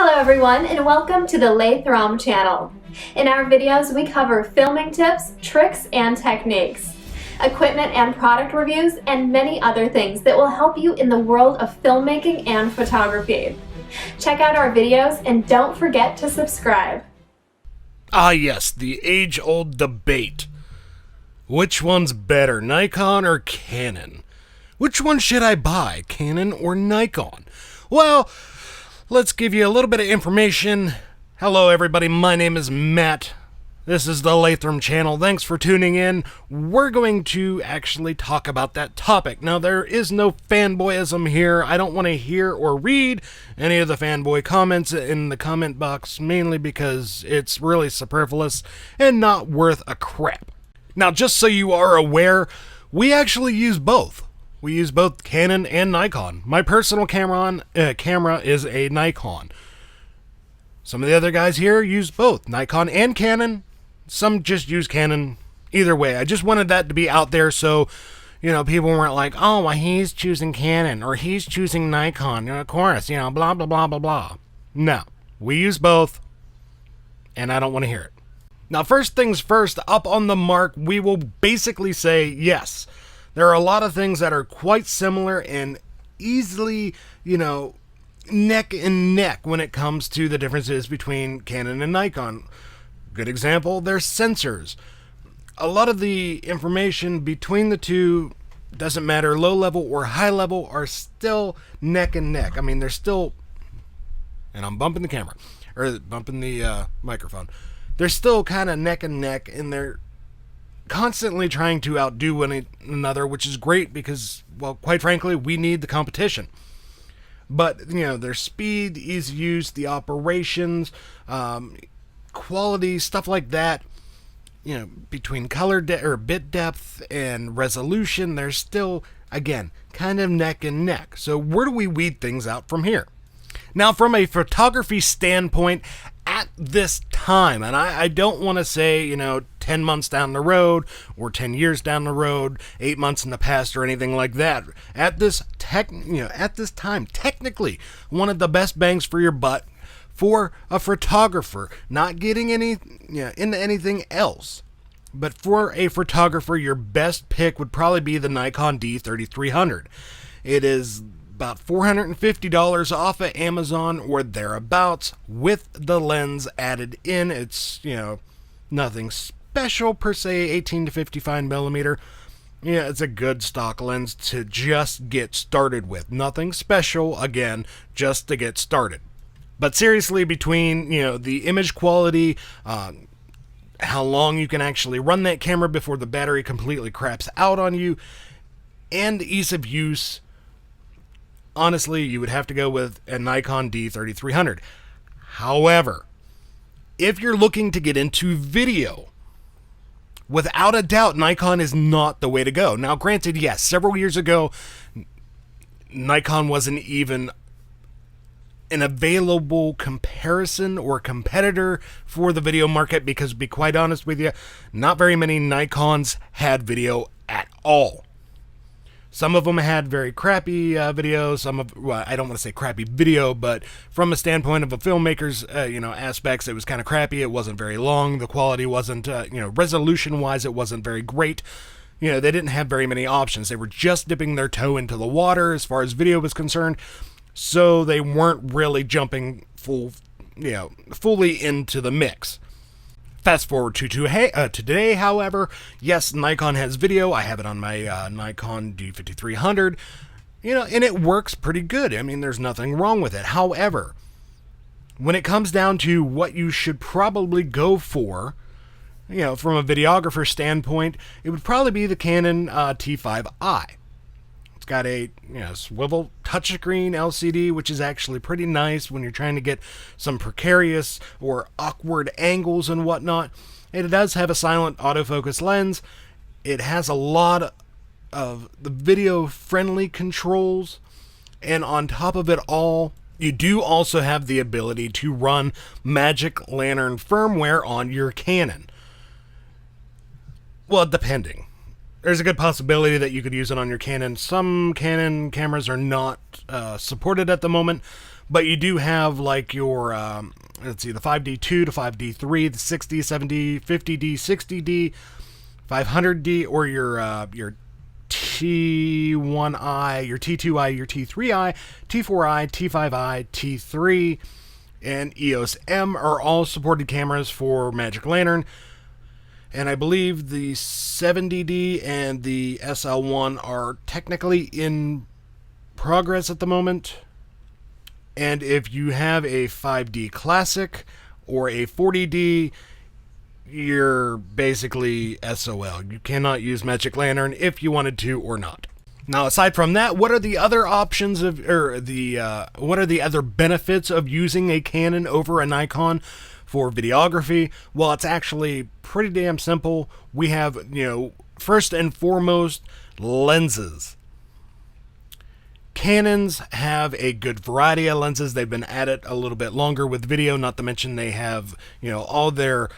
Hello everyone, and welcome to the Laythrom channel. In our videos, we cover filming tips, tricks, and techniques, equipment and product reviews, and many other things that will help you in the world of filmmaking and photography. Check out our videos and don't forget to subscribe. Ah yes, the age-old debate. Which one's better, Nikon or Canon? Which one should I buy, Canon or Nikon? Well, let's give you a little bit of information. Hello everybody, my name is Matt. This is the Laythrom channel. Thanks for tuning in. We're going to actually talk about that topic. Now, there is no fanboyism here. I don't want to hear or read any of the fanboy comments in the comment box, mainly because it's really superfluous and not worth a crap. Now, just so you are aware, we actually use both. We use both Canon and Nikon. My personal camera is a Nikon. Some of the other guys here use both Nikon and Canon. Some just use Canon. Either way, I just wanted that to be out there so, people weren't like, oh, well, he's choosing Canon or he's choosing Nikon. Of course, blah, blah, blah, blah, blah. No, we use both, and I don't want to hear it. Now, first things first, up on the mark, we will basically say yes. There are a lot of things that are quite similar and easily, neck and neck when it comes to the differences between Canon and Nikon. Good example, their sensors. A lot of the information between the two, doesn't matter low level or high level, are still neck and neck. I mean, they're still, and I'm bumping the camera, or bumping the microphone. They're still kind of neck and neck, and they're constantly trying to outdo one another, which is great because, well, quite frankly, we need the competition. But, their speed, ease of use, the operations, quality, stuff like that, between color or bit depth and resolution, they're still, again, kind of neck and neck. So where do we weed things out from here? Now, from a photography standpoint, at this time, and I don't want to say, 10 months down the road or 10 years down the road, 8 months in the past or anything like that. At this time, technically, one of the best bangs for your buck for a photographer, not getting into anything else. But for a photographer, your best pick would probably be the Nikon D3300. It is about $450 off of Amazon or thereabouts with the lens added in. It's, nothing special per se, 18 to 55 millimeter. It's a good stock lens to just get started with. Nothing special, again, just to get started. But seriously, between, the image quality, how long you can actually run that camera before the battery completely craps out on you, and ease of use, honestly, you would have to go with a Nikon D3300. However, if you're looking to get into video, without a doubt, Nikon is not the way to go. Now, granted, yes, several years ago, Nikon wasn't even an available comparison or competitor for the video market because, to be quite honest with you, not very many Nikons had video at all. Some of them had very crappy videos. I don't want to say crappy video, but from a standpoint of a filmmaker's, aspects, it was kind of crappy. It wasn't very long. The quality wasn't, resolution-wise, it wasn't very great. They didn't have very many options. They were just dipping their toe into the water as far as video was concerned, so they weren't really jumping fully into the mix. Fast forward to today, however, yes, Nikon has video. I have it on my Nikon D5300, and it works pretty good. I mean, there's nothing wrong with it. However, when it comes down to what you should probably go for, from a videographer standpoint, it would probably be the Canon T5i. It's got a swivel touchscreen LCD, which is actually pretty nice when you're trying to get some precarious or awkward angles and whatnot. It does have a silent autofocus lens. It has a lot of the video-friendly controls, and on top of it all, you do also have the ability to run Magic Lantern firmware on your Canon. Well, depending. There's a good possibility that you could use it on your Canon. Some Canon cameras are not supported at the moment, But you do have like your, let's see, the 5D2 to 5D3, the 6D, 7D, 50D, 60D, 500D, or your T1i, your T2i, your T3i, T4i, T5i, T3, and EOS M are all supported cameras for Magic Lantern. And I believe the 70D and the SL1 are technically in progress at the moment. And if you have a 5D Classic or a 40D, you're basically SOL. You cannot use Magic Lantern if you wanted to or not. Now, aside from that, what are the other options of, what are the other benefits of using a Canon over a Nikon for videography? Well, it's actually pretty damn simple. We have, first and foremost, lenses. Canons have a good variety of lenses. They've been at it a little bit longer with video, not to mention they have, all their,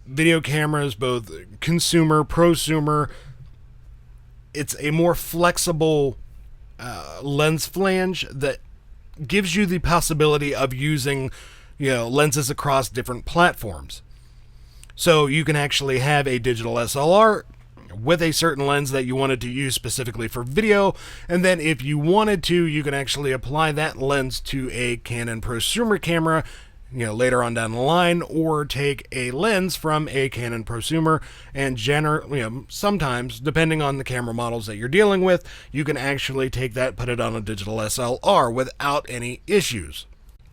video cameras, both consumer, prosumer. It's a more flexible lens flange that gives you the possibility of using, lenses across different platforms. So you can actually have a digital SLR with a certain lens that you wanted to use specifically for video, and then if you wanted to, you can actually apply that lens to a Canon prosumer camera, later on down the line, or take a lens from a Canon prosumer, and sometimes, depending on the camera models that you're dealing with, you can actually take that, put it on a digital SLR without any issues.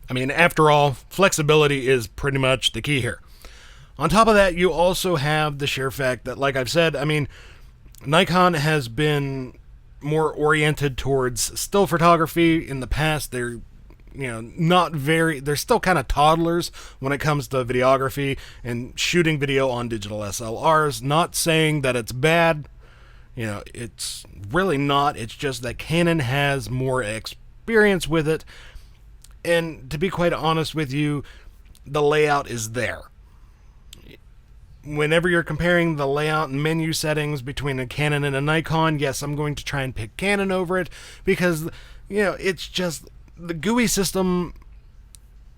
I mean, after all, flexibility is pretty much the key here. On top of that, you also have the sheer fact that, like I've said, Nikon has been more oriented towards still photography in the past. They're, they're still kind of toddlers when it comes to videography and shooting video on digital SLRs. Not saying that it's bad. It's really not. It's just that Canon has more experience with it. And to be quite honest with you, the layout is there. Whenever you're comparing the layout and menu settings between a Canon and a Nikon, yes, I'm going to try and pick Canon over it because, it's just the GUI system,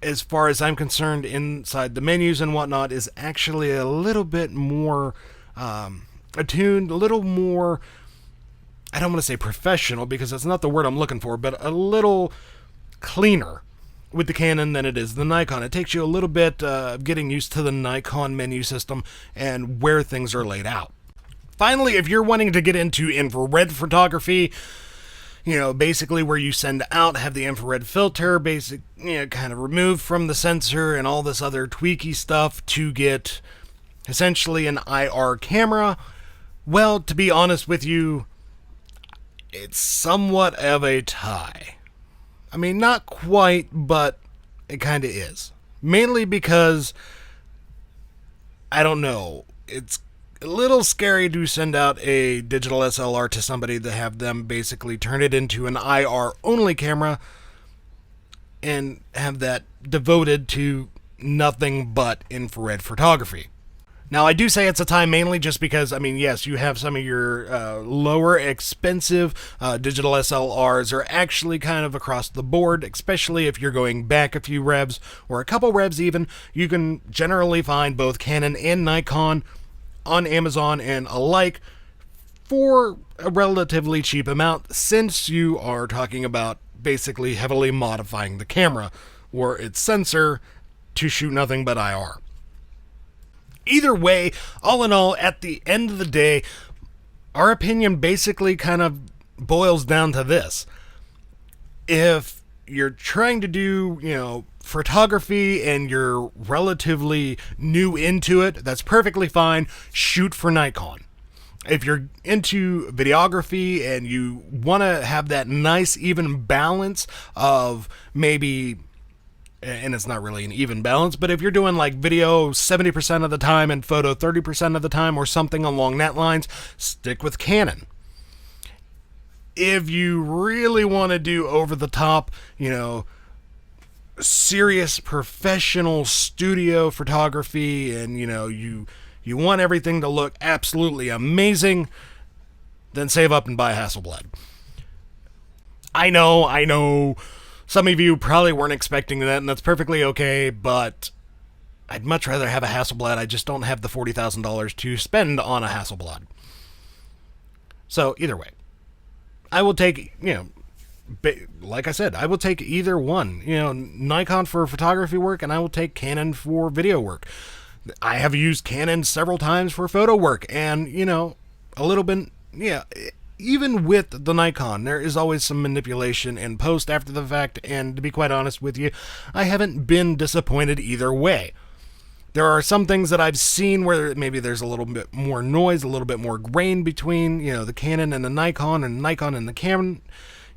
as far as I'm concerned, inside the menus and whatnot, is actually a little bit more attuned, a little more, I don't want to say professional because that's not the word I'm looking for, but a little cleaner with the Canon than it is the Nikon. It takes you a little bit of getting used to the Nikon menu system and where things are laid out. Finally, if you're wanting to get into infrared photography, basically where you send out, have the infrared filter, kind of removed from the sensor and all this other tweaky stuff to get essentially an IR camera, well, to be honest with you, it's somewhat of a tie. Not quite, but it kind of is. Mainly because, I don't know, it's a little scary to send out a digital SLR to somebody to have them basically turn it into an IR-only camera and have that devoted to nothing but infrared photography. Now, I do say it's a tie mainly just because, yes, you have some of your lower expensive digital SLRs are actually kind of across the board, especially if you're going back a few revs or a couple revs even. You can generally find both Canon and Nikon on Amazon and alike for a relatively cheap amount, since you are talking about basically heavily modifying the camera or its sensor to shoot nothing but IR. Either way, all in all, at the end of the day, our opinion basically kind of boils down to this. If you're trying to do, photography and you're relatively new into it, that's perfectly fine. Shoot for Nikon. If you're into videography and you want to have that nice, even balance of maybe, and it's not really an even balance, but if you're doing like video 70% of the time and photo 30% of the time or something along that lines, stick with Canon. If you really want to do over the top, serious professional studio photography and, you want everything to look absolutely amazing, then save up and buy Hasselblad. I know, Some of you probably weren't expecting that, and that's perfectly okay, but I'd much rather have a Hasselblad. I just don't have the $40,000 to spend on a Hasselblad. So, either way, I will take, like I said, I will take either one. Nikon for photography work, and I will take Canon for video work. I have used Canon several times for photo work, and, a little bit, even with the Nikon, there is always some manipulation in post after the fact, and to be quite honest with you, I haven't been disappointed either way. There are some things that I've seen where maybe there's a little bit more noise, a little bit more grain between, the Canon and the Nikon and the Canon,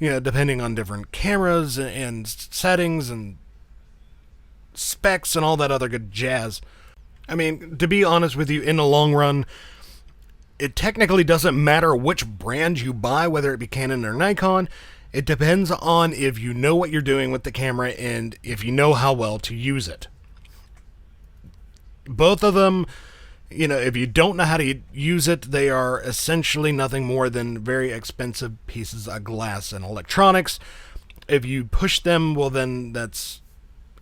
depending on different cameras and settings and specs and all that other good jazz. I mean, to be honest with you, in the long run, it technically doesn't matter which brand you buy, whether it be Canon or Nikon. It depends on if you know what you're doing with the camera and if you know how well to use it. Both of them, if you don't know how to use it, they are essentially nothing more than very expensive pieces of glass and electronics. If you push them, well, then that's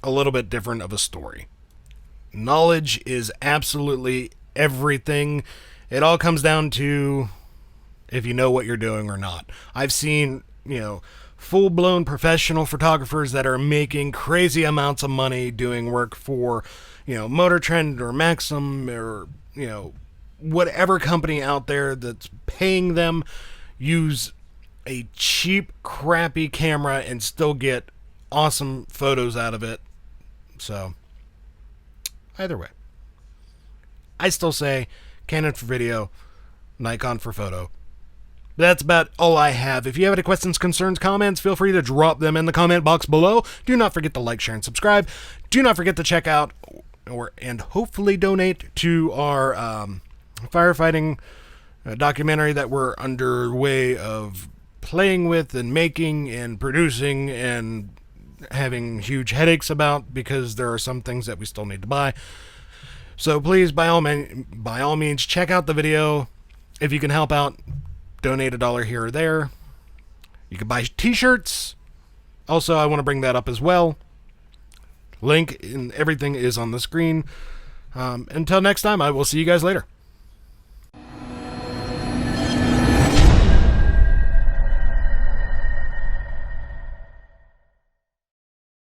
a little bit different of a story. Knowledge is absolutely everything. It all comes down to if you know what you're doing or not. I've seen, full-blown professional photographers that are making crazy amounts of money doing work for, Motor Trend or Maxim or, whatever company out there that's paying them, use a cheap, crappy camera and still get awesome photos out of it. So, either way, I still say Canon for video, Nikon for photo. That's about all I have. If you have any questions, concerns, comments, feel free to drop them in the comment box below. Do not forget to like, share, and subscribe. Do not forget to check out and hopefully donate to our firefighting documentary that we're underway of playing with and making and producing and having huge headaches about, because there are some things that we still need to buy. So please, by all means, check out the video. If you can help out, donate $1 here or there. You can buy t-shirts. Also, I want to bring that up as well. Link and everything is on the screen. Until next time, I will see you guys later.